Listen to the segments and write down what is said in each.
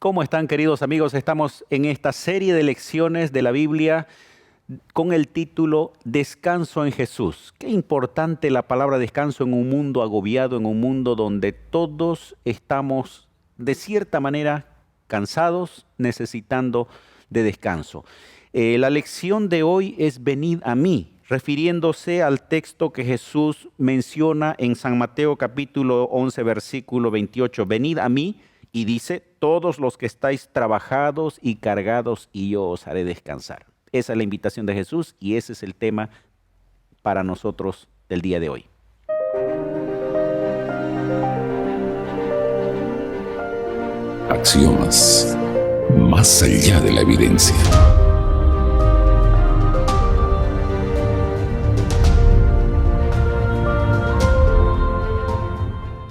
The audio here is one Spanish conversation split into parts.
¿Cómo están, queridos amigos? Estamos en esta serie de lecciones de la Biblia con el título Descanso en Jesús. Qué importante la palabra descanso en un mundo agobiado, en un mundo donde todos estamos de cierta manera cansados, necesitando de descanso. La lección de hoy es venid a mí, refiriéndose al texto que Jesús menciona en San Mateo capítulo 11, versículo 28. Venid a mí, y dice, todos los que estáis trabajados y cargados, y yo os haré descansar. Esa es la invitación de Jesús y ese es el tema para nosotros del día de hoy. Axiomas, más allá de la evidencia.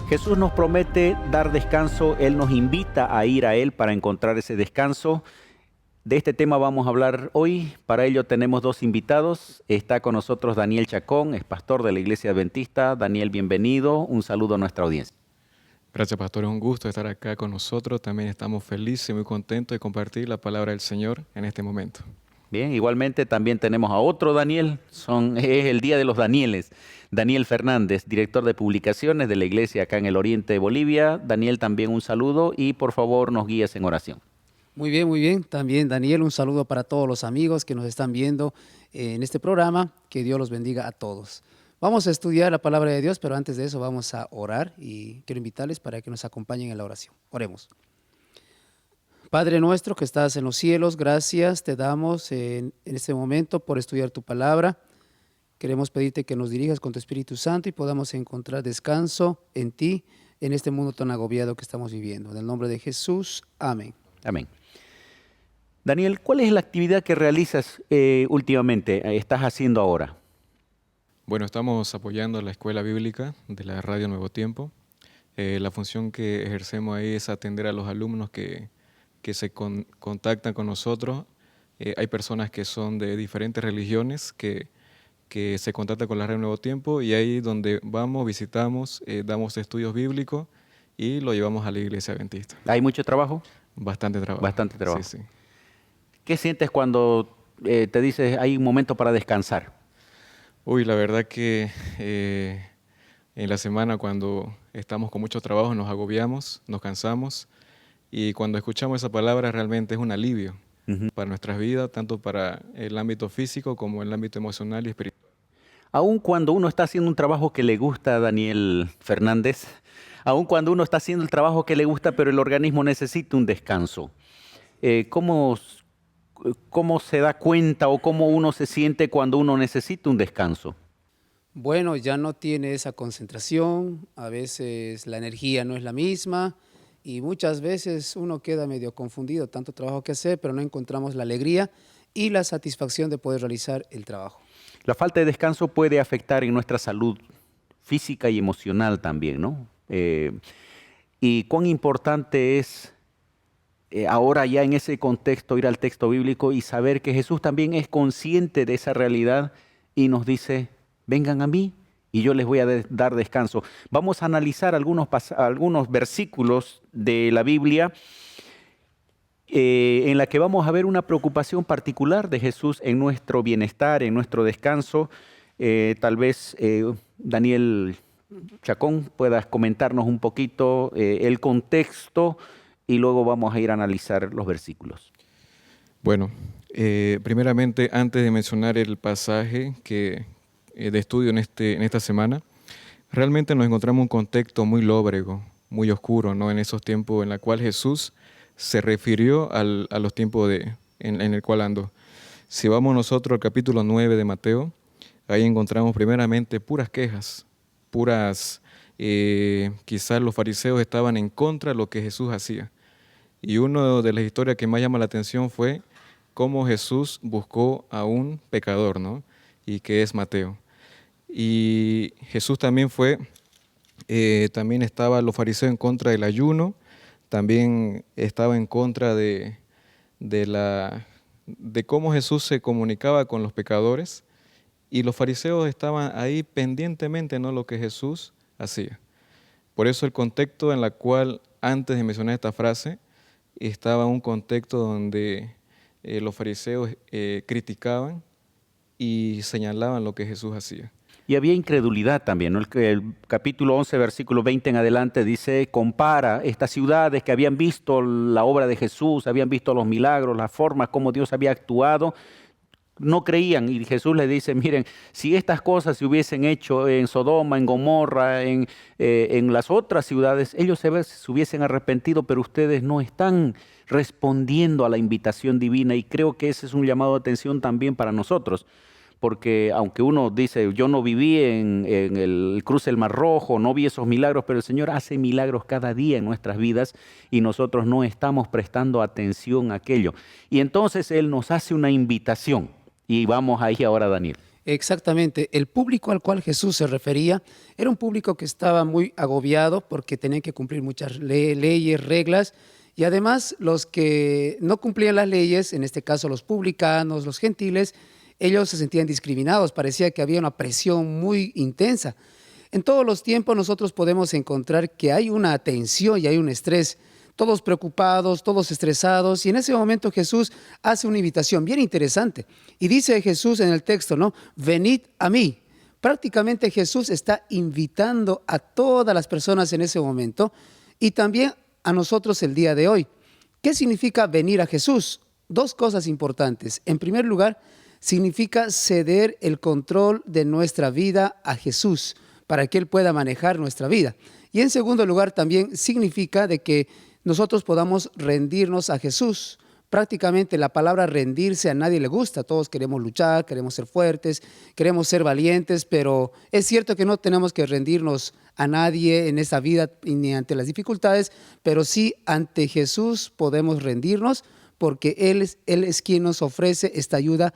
Jesús nos promete dar descanso, Él nos invita a ir a Él para encontrar ese descanso. De este tema vamos a hablar hoy, para ello tenemos dos invitados. Está con nosotros Daniel Chacón, es pastor de la Iglesia Adventista. Daniel, bienvenido, un saludo a nuestra audiencia. Gracias, pastor, es un gusto estar acá con nosotros. También estamos felices y muy contentos de compartir la palabra del Señor en este momento. Bien, igualmente también tenemos a otro Daniel, es el Día de los Danieles. Daniel Fernández, director de publicaciones de la iglesia acá en el oriente de Bolivia. Daniel, también un saludo y por favor nos guíes en oración. Muy bien, muy bien. También, Daniel, un saludo para todos los amigos que nos están viendo en este programa. Que Dios los bendiga a todos. Vamos a estudiar la palabra de Dios, pero antes de eso vamos a orar y quiero invitarles para que nos acompañen en la oración. Oremos. Padre nuestro que estás en los cielos, gracias te damos en este momento por estudiar tu palabra. Queremos pedirte que nos dirijas con tu Espíritu Santo y podamos encontrar descanso en ti, en este mundo tan agobiado que estamos viviendo. En el nombre de Jesús, amén. Amén. Daniel, ¿cuál es la actividad que realizas últimamente, estás haciendo ahora? Bueno, estamos apoyando la escuela bíblica de la Radio Nuevo Tiempo. La función que ejercemos ahí es atender a los alumnos que se contactan con nosotros. Hay personas que son de diferentes religiones que se contactan con la Radio Nuevo Tiempo y ahí donde vamos, visitamos, damos estudios bíblicos y lo llevamos a la Iglesia Adventista. ¿Hay mucho trabajo? Bastante trabajo. Bastante trabajo. Sí, sí. ¿Qué sientes cuando te dices hay un momento para descansar? Uy, la verdad que en la semana cuando estamos con mucho trabajo nos agobiamos, nos cansamos y cuando escuchamos esa palabra realmente es un alivio para nuestras vidas, tanto para el ámbito físico como el ámbito emocional y espiritual. Aun cuando uno está haciendo un trabajo que le gusta, Daniel Fernández, aun cuando uno está haciendo el trabajo que le gusta, pero el organismo necesita un descanso, ¿cómo se da cuenta o cómo uno se siente cuando uno necesita un descanso? Bueno, ya no tiene esa concentración, a veces la energía no es la misma y muchas veces uno queda medio confundido, tanto trabajo que hacer, pero no encontramos la alegría y la satisfacción de poder realizar el trabajo. La falta de descanso puede afectar en nuestra salud física y emocional también, ¿no? Y cuán importante es ahora ya en ese contexto ir al texto bíblico y saber que Jesús también es consciente de esa realidad y nos dice, vengan a mí y yo les voy a dar descanso. Vamos a analizar algunos versículos de la Biblia en la que vamos a ver una preocupación particular de Jesús en nuestro bienestar, en nuestro descanso. Tal vez Daniel Chacón puedas comentarnos un poquito el contexto y luego vamos a ir a analizar los versículos. Bueno, primeramente, antes de mencionar el pasaje de estudio en esta semana, realmente nos encontramos un contexto muy lóbrego, muy oscuro, ¿no? En esos tiempos en los cuales Jesús se refirió a los tiempos en el cual ando. Si vamos nosotros al capítulo 9 de Mateo, ahí encontramos primeramente puras quejas, quizás los fariseos estaban en contra de lo que Jesús hacía. Y una de las historias que más llama la atención fue cómo Jesús buscó a un pecador, ¿no? Y que es Mateo. Y Jesús también también estaban los fariseos en contra del ayuno, también estaba en contra de cómo Jesús se comunicaba con los pecadores, y los fariseos estaban ahí pendientemente, ¿no?, lo que Jesús hacía. Por eso el contexto en el cual, antes de mencionar esta frase, estaba un contexto donde los fariseos criticaban y señalaban lo que Jesús hacía. Y había incredulidad también, ¿no? El capítulo 11, versículo 20 en adelante dice, compara estas ciudades que habían visto la obra de Jesús, habían visto los milagros, las formas, cómo Dios había actuado, no creían. Y Jesús les dice, miren, si estas cosas se hubiesen hecho en Sodoma, en Gomorra, en las otras ciudades, ellos se hubiesen arrepentido, pero ustedes no están respondiendo a la invitación divina. Y creo que ese es un llamado de atención también para nosotros. Porque aunque uno dice, yo no viví en el cruce del Mar Rojo, no vi esos milagros, pero el Señor hace milagros cada día en nuestras vidas y nosotros no estamos prestando atención a aquello. Y entonces Él nos hace una invitación. Y vamos ahí ahora, Daniel. Exactamente. El público al cual Jesús se refería era un público que estaba muy agobiado porque tenían que cumplir muchas leyes, reglas, y además los que no cumplían las leyes, en este caso los publicanos, los gentiles, ellos se sentían discriminados, parecía que había una presión muy intensa. En todos los tiempos nosotros podemos encontrar que hay una tensión y hay un estrés, todos preocupados, todos estresados, y en ese momento Jesús hace una invitación bien interesante. Y dice Jesús en el texto, ¿no? Venid a mí. Prácticamente Jesús está invitando a todas las personas en ese momento y también a nosotros el día de hoy. ¿Qué significa venir a Jesús? Dos cosas importantes. En primer lugar, significa ceder el control de nuestra vida a Jesús para que Él pueda manejar nuestra vida. Y en segundo lugar también significa de que nosotros podamos rendirnos a Jesús. Prácticamente la palabra rendirse a nadie le gusta. Todos queremos luchar, queremos ser fuertes, queremos ser valientes, pero es cierto que no tenemos que rendirnos a nadie en esta vida ni ante las dificultades, pero sí ante Jesús podemos rendirnos porque Él es quien nos ofrece esta ayuda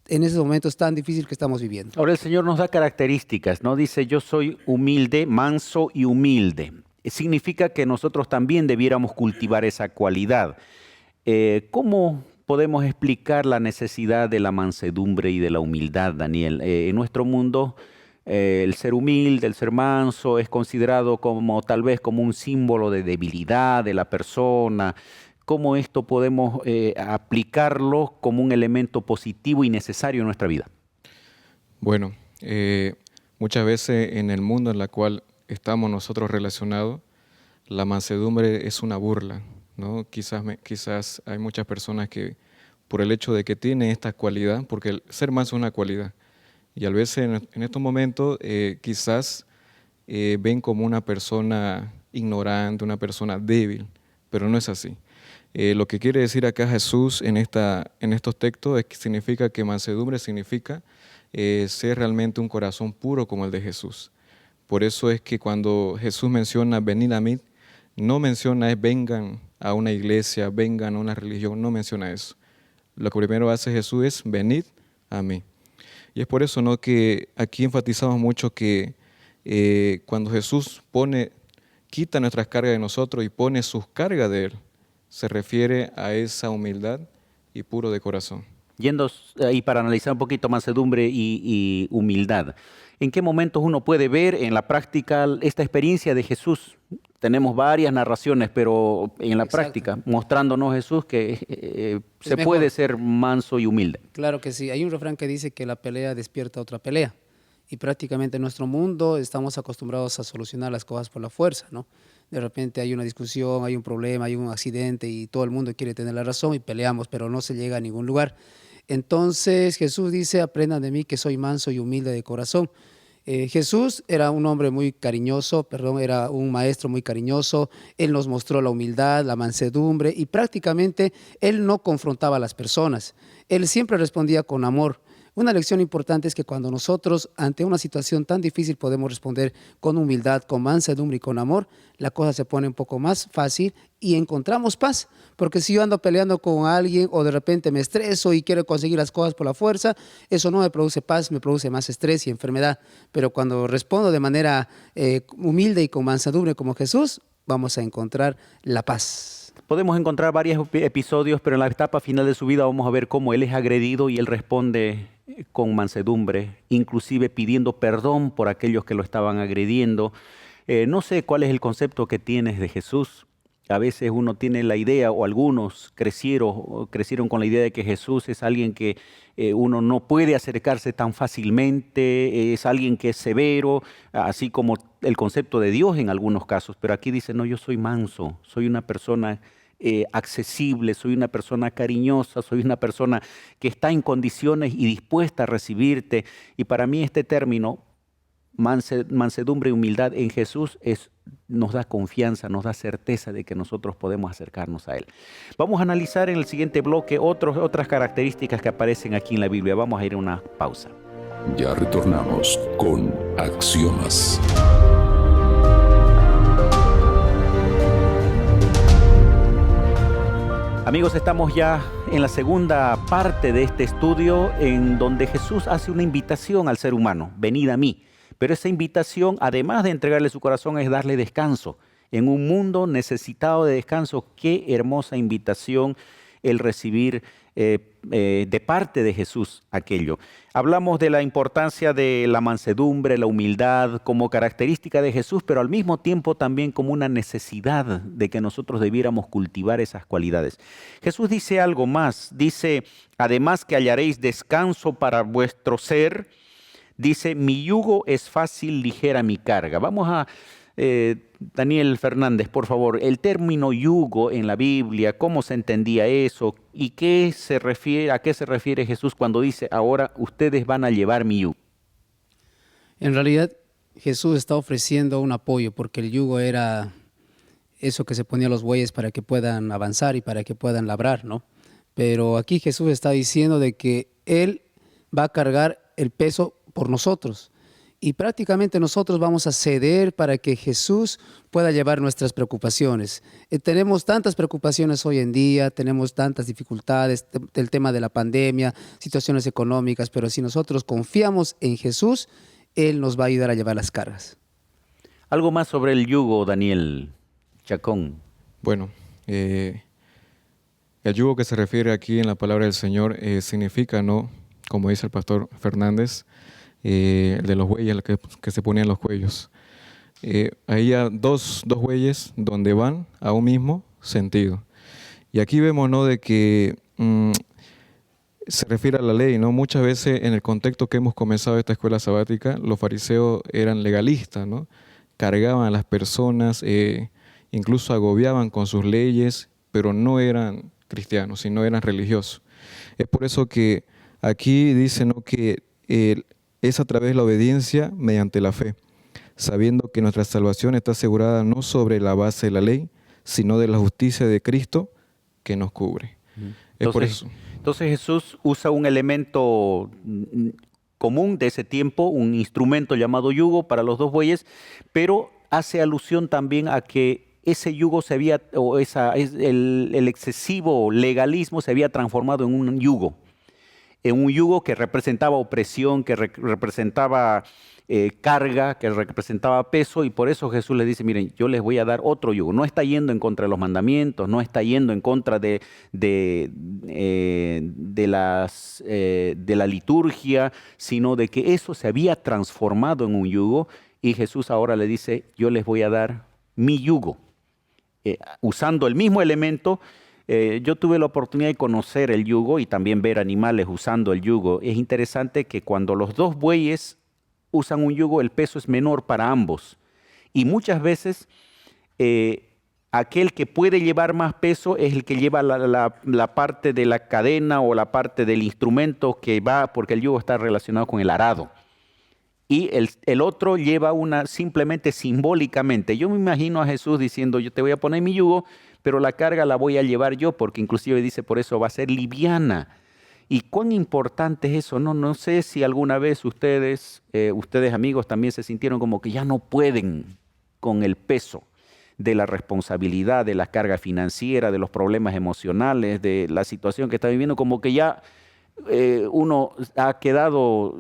en esos momentos tan difíciles que estamos viviendo. Ahora el Señor nos da características, ¿no? Dice, yo soy humilde, manso y humilde. Significa que nosotros también debiéramos cultivar esa cualidad. ¿Cómo podemos explicar la necesidad de la mansedumbre y de la humildad, Daniel? En nuestro mundo, el ser humilde, el ser manso es considerado como tal vez como un símbolo de debilidad de la persona. ¿Cómo esto podemos aplicarlo como un elemento positivo y necesario en nuestra vida? Bueno, muchas veces en el mundo en el cual estamos nosotros relacionados, la mansedumbre es una burla, ¿no? Quizás hay muchas personas que por el hecho de que tienen esta cualidad, porque el ser manso es una cualidad, y a veces en estos momentos quizás ven como una persona ignorante, una persona débil, pero no es así. Lo que quiere decir acá Jesús en estos textos es que significa que mansedumbre significa ser realmente un corazón puro como el de Jesús. Por eso es que cuando Jesús menciona venid a mí, no menciona es vengan a una iglesia, vengan a una religión, no menciona eso. Lo que primero hace Jesús es venid a mí. Y es por eso, ¿no?, que aquí enfatizamos mucho que cuando Jesús quita nuestras cargas de nosotros y pone sus cargas de Él, se refiere a esa humildad y puro de corazón. Yendo ahí para analizar un poquito mansedumbre y humildad, ¿en qué momentos uno puede ver en la práctica esta experiencia de Jesús? Tenemos varias narraciones, pero en la práctica, mostrándonos Jesús que se puede ser manso y humilde. Claro que sí. Hay un refrán que dice que la pelea despierta otra pelea. Y prácticamente en nuestro mundo estamos acostumbrados a solucionar las cosas por la fuerza, ¿no? De repente hay una discusión, hay un problema, hay un accidente y todo el mundo quiere tener la razón y peleamos, pero no se llega a ningún lugar. Entonces Jesús dice, aprendan de mí que soy manso y humilde de corazón. Jesús era un hombre muy cariñoso, era un maestro muy cariñoso. Él nos mostró la humildad, la mansedumbre y prácticamente Él no confrontaba a las personas. Él siempre respondía con amor. Una lección importante es que cuando nosotros ante una situación tan difícil podemos responder con humildad, con mansedumbre y con amor, la cosa se pone un poco más fácil y encontramos paz. Porque si yo ando peleando con alguien o de repente me estreso y quiero conseguir las cosas por la fuerza, eso no me produce paz, me produce más estrés y enfermedad. Pero cuando respondo de manera humilde y con mansedumbre como Jesús, vamos a encontrar la paz. Podemos encontrar varios episodios, pero en la etapa final de su vida vamos a ver cómo Él es agredido y Él responde con mansedumbre, inclusive pidiendo perdón por aquellos que lo estaban agrediendo. No sé cuál es el concepto que tienes de Jesús. A veces uno tiene la idea, o algunos crecieron con la idea de que Jesús es alguien que uno no puede acercarse tan fácilmente, es alguien que es severo, así como el concepto de Dios en algunos casos. Pero aquí dice, no, yo soy manso, soy una persona accesible, soy una persona cariñosa, soy una persona que está en condiciones y dispuesta a recibirte. Y para mí este término, mansedumbre y humildad en Jesús, nos da confianza, nos da certeza de que nosotros podemos acercarnos a Él. Vamos a analizar en el siguiente bloque otras características que aparecen aquí en la Biblia. Vamos a ir a una pausa. Ya retornamos con Axiomas. Amigos, estamos ya en la segunda parte de este estudio en donde Jesús hace una invitación al ser humano, venid a mí. Pero esa invitación, además de entregarle su corazón, es darle descanso. En un mundo necesitado de descanso, qué hermosa invitación el recibir de parte de Jesús aquello. Hablamos de la importancia de la mansedumbre, la humildad como característica de Jesús, pero al mismo tiempo también como una necesidad de que nosotros debiéramos cultivar esas cualidades. Jesús dice algo más, dice, además que hallaréis descanso para vuestro ser. Dice, mi yugo es fácil, ligera mi carga. Vamos a, Daniel Fernández, por favor, el término yugo en la Biblia, ¿cómo se entendía eso? ¿Y a qué se refiere Jesús cuando dice, ahora ustedes van a llevar mi yugo? En realidad, Jesús está ofreciendo un apoyo porque el yugo era eso que se ponía a los bueyes para que puedan avanzar y para que puedan labrar, ¿no? Pero aquí Jesús está diciendo de que Él va a cargar el peso por nosotros. Y prácticamente nosotros vamos a ceder para que Jesús pueda llevar nuestras preocupaciones. Tenemos tantas preocupaciones hoy en día, tenemos tantas dificultades, el tema de la pandemia, situaciones económicas, pero si nosotros confiamos en Jesús, Él nos va a ayudar a llevar las cargas. Algo más sobre el yugo, Daniel Chacón. Bueno, el yugo que se refiere aquí en la palabra del Señor significa, ¿no?, como dice el pastor Fernández, de los bueyes que se ponían los cuellos. Hay dos bueyes donde van a un mismo sentido. Y aquí vemos, ¿no?, de que se refiere a la ley, ¿no? Muchas veces en el contexto que hemos comenzado esta escuela sabática, los fariseos eran legalistas, ¿no? Cargaban a las personas, incluso agobiaban con sus leyes, pero no eran cristianos, sino eran religiosos. Es por eso que aquí dice, ¿no?, que es a través de la obediencia mediante la fe, sabiendo que nuestra salvación está asegurada no sobre la base de la ley, sino de la justicia de Cristo que nos cubre. Es por eso. Entonces Jesús usa un elemento común de ese tiempo, un instrumento llamado yugo para los dos bueyes, pero hace alusión también a que ese yugo el excesivo legalismo se había transformado en un yugo que representaba opresión, que representaba carga, que representaba peso, y por eso Jesús les dice, miren, yo les voy a dar otro yugo. No está yendo en contra de los mandamientos, no está yendo en contra de la liturgia, sino de que eso se había transformado en un yugo, y Jesús ahora le dice, yo les voy a dar mi yugo. Usando el mismo elemento. Yo tuve la oportunidad de conocer el yugo y también ver animales usando el yugo. Es interesante que cuando los dos bueyes usan un yugo, el peso es menor para ambos. Y muchas veces aquel que puede llevar más peso es el que lleva la parte de la cadena o la parte del instrumento que va, porque el yugo está relacionado con el arado. Y el otro lleva simplemente simbólicamente. Yo me imagino a Jesús diciendo, yo te voy a poner mi yugo, pero la carga la voy a llevar yo, porque inclusive dice, por eso va a ser liviana. ¿Y cuán importante es eso? No sé si alguna vez ustedes amigos también se sintieron como que ya no pueden con el peso de la responsabilidad, de la carga financiera, de los problemas emocionales, de la situación que está viviendo, como que ya uno ha quedado,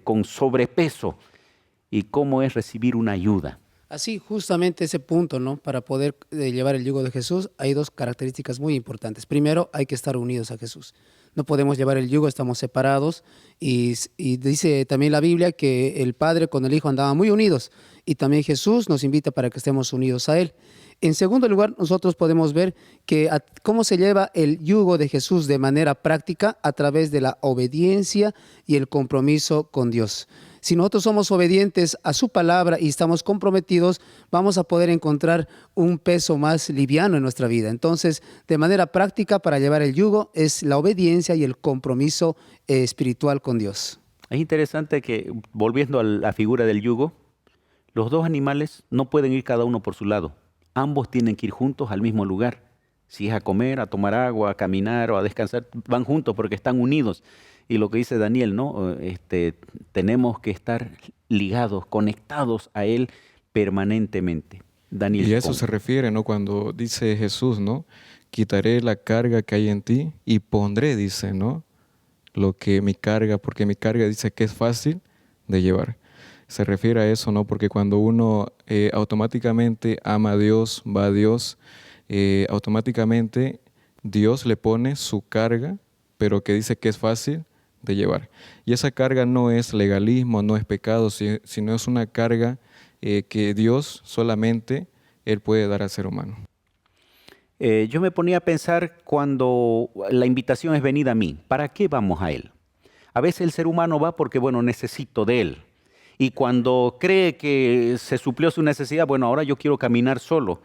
con sobrepeso. ¿Y cómo es recibir una ayuda? Así, justamente ese punto, ¿no? Para poder llevar el yugo de Jesús, hay dos características muy importantes. Primero, hay que estar unidos a Jesús. no podemos llevar el yugo, estamos separados. Y dice también la Biblia que el Padre con el Hijo andaban muy unidos, y también Jesús nos invita para que estemos unidos a Él. En segundo lugar, nosotros podemos ver cómo se lleva el yugo de Jesús de manera práctica a través de la obediencia y el compromiso con Dios. Si nosotros somos obedientes a su palabra y estamos comprometidos, vamos a poder encontrar un peso más liviano en nuestra vida. Entonces, de manera práctica, para llevar el yugo es la obediencia y el compromiso espiritual con Dios. Es interesante que, volviendo a la figura del yugo, los dos animales no pueden ir cada uno por su lado. Ambos tienen que ir juntos al mismo lugar. Si es a comer, a tomar agua, a caminar o a descansar, van juntos porque están unidos. Y lo que dice Daniel, ¿no? Tenemos que estar ligados, conectados a Él permanentemente. Daniel, y a eso se refiere, ¿no? Cuando dice Jesús, ¿no? Quitaré la carga que hay en ti y pondré, dice, ¿no? Lo que mi carga, porque mi carga dice que es fácil de llevar. Se refiere a eso, ¿no? Porque cuando uno automáticamente ama a Dios, va a Dios, automáticamente Dios le pone su carga, pero que dice que es fácil de llevar. Y esa carga no es legalismo, no es pecado, sino es una carga que Dios solamente Él puede dar al ser humano. Yo me ponía a pensar cuando la invitación es venida a mí, ¿para qué vamos a Él? A veces el ser humano va porque, bueno, necesito de Él. Y cuando cree que se suplió su necesidad, bueno, ahora yo quiero caminar solo.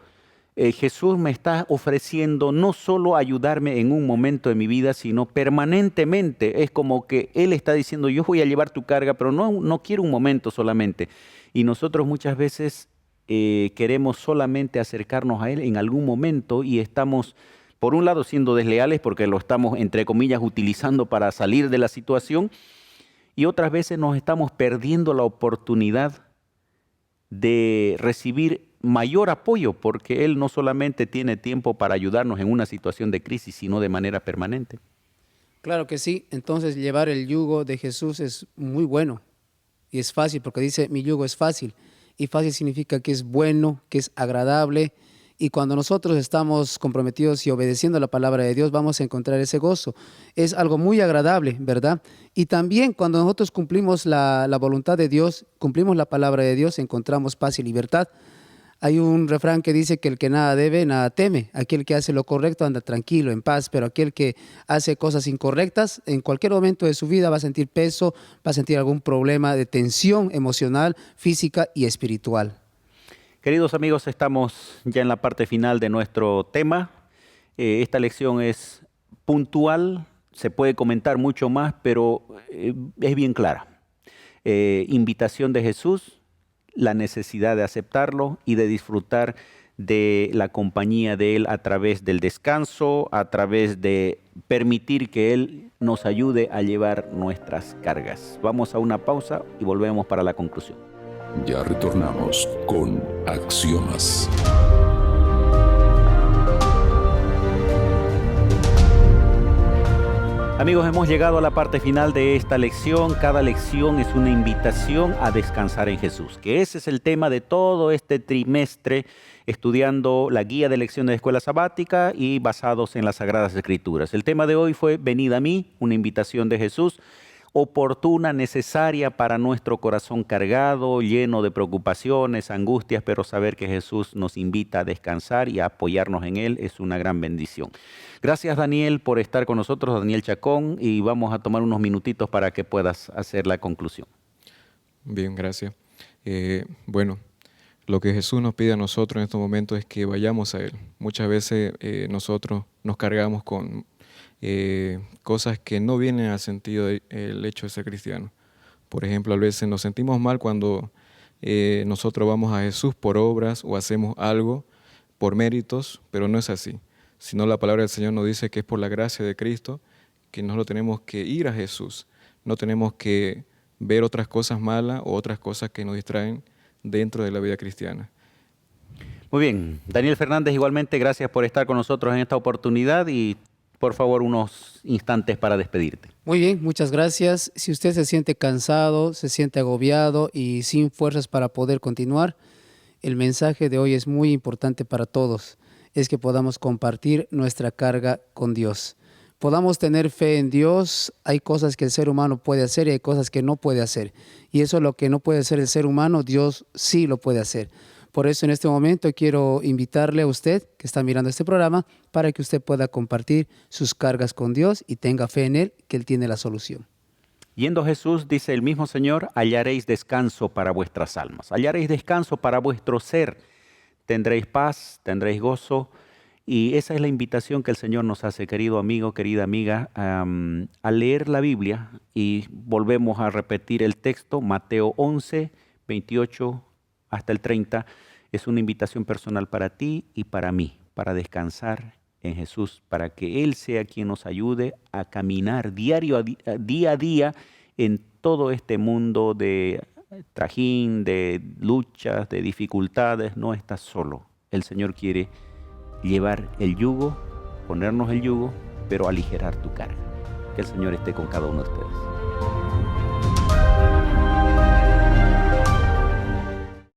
Jesús me está ofreciendo no solo ayudarme en un momento de mi vida, sino permanentemente. Es como que Él está diciendo, yo voy a llevar tu carga, pero no quiero un momento solamente. Y nosotros muchas veces queremos solamente acercarnos a Él en algún momento y estamos, por un lado, siendo desleales porque lo estamos, entre comillas, utilizando para salir de la situación, y otras veces nos estamos perdiendo la oportunidad de recibir mayor apoyo, porque Él no solamente tiene tiempo para ayudarnos en una situación de crisis, sino de manera permanente. Claro que sí. Entonces, llevar el yugo de Jesús es muy bueno y es fácil, porque dice, mi yugo es fácil. Y fácil significa que es bueno, que es agradable. Y cuando nosotros estamos comprometidos y obedeciendo la palabra de Dios, vamos a encontrar ese gozo. Es algo muy agradable, ¿verdad? Y también cuando nosotros cumplimos la voluntad de Dios, cumplimos la palabra de Dios, encontramos paz y libertad. Hay un refrán que dice que el que nada debe, nada teme. Aquel que hace lo correcto anda tranquilo, en paz, pero aquel que hace cosas incorrectas, en cualquier momento de su vida va a sentir peso, va a sentir algún problema de tensión emocional, física y espiritual. Queridos amigos, estamos ya en la parte final de nuestro tema. Esta lección es puntual, se puede comentar mucho más, pero es bien clara. Invitación de Jesús, la necesidad de aceptarlo y de disfrutar de la compañía de Él a través del descanso, a través de permitir que Él nos ayude a llevar nuestras cargas. Vamos a una pausa y volvemos para la conclusión. Ya retornamos con Axiomas. Amigos, hemos llegado a la parte final de esta lección. Cada lección es una invitación a descansar en Jesús, que ese es el tema de todo este trimestre, estudiando la guía de lecciones de escuela sabática y basados en las Sagradas Escrituras. El tema de hoy fue Venid a mí, una invitación de Jesús, oportuna, necesaria para nuestro corazón cargado, lleno de preocupaciones, angustias, pero saber que Jesús nos invita a descansar y a apoyarnos en Él es una gran bendición. Gracias, Daniel, por estar con nosotros, Daniel Chacón, y vamos a tomar unos minutitos para que puedas hacer la conclusión. Bien, gracias. Bueno, lo que Jesús nos pide a nosotros en estos momentos es que vayamos a Él. Muchas veces nosotros nos cargamos con cosas que no vienen al sentido del hecho de ser cristiano. Por ejemplo, a veces nos sentimos mal cuando nosotros vamos a Jesús por obras o hacemos algo por méritos, pero no es así. Sino la palabra del Señor nos dice que es por la gracia de Cristo que nosotros tenemos que ir a Jesús. No tenemos que ver otras cosas malas o otras cosas que nos distraen dentro de la vida cristiana. Muy bien, Daniel Fernández, igualmente gracias por estar con nosotros en esta oportunidad y por favor unos instantes para despedirte. Muy bien, muchas gracias. Si usted se siente cansado, se siente agobiado y sin fuerzas para poder continuar, el mensaje de hoy es muy importante para todos. Es que podamos compartir nuestra carga con Dios. podamos tener fe en Dios. Hay cosas que el ser humano puede hacer y hay cosas que no puede hacer. Y eso es lo que no puede hacer el ser humano, Dios sí lo puede hacer. Por eso en este momento quiero invitarle a usted que está mirando este programa para que usted pueda compartir sus cargas con Dios y tenga fe en Él, que Él tiene la solución. Yendo Jesús, dice el mismo Señor, hallaréis descanso para vuestras almas, hallaréis descanso para vuestro ser, tendréis paz, tendréis gozo. Y esa es la invitación que el Señor nos hace, querido amigo, querida amiga, a leer la Biblia. Y volvemos a repetir el texto, Mateo 11, 28 hasta el 30. Es una invitación personal para ti y para mí, para descansar en Jesús, para que Él sea quien nos ayude a caminar día a día en todo este mundo de trajín, de luchas, de dificultades. No estás solo. El Señor quiere llevar el yugo, ponernos el yugo, pero aligerar tu carga. Que el Señor esté con cada uno de ustedes.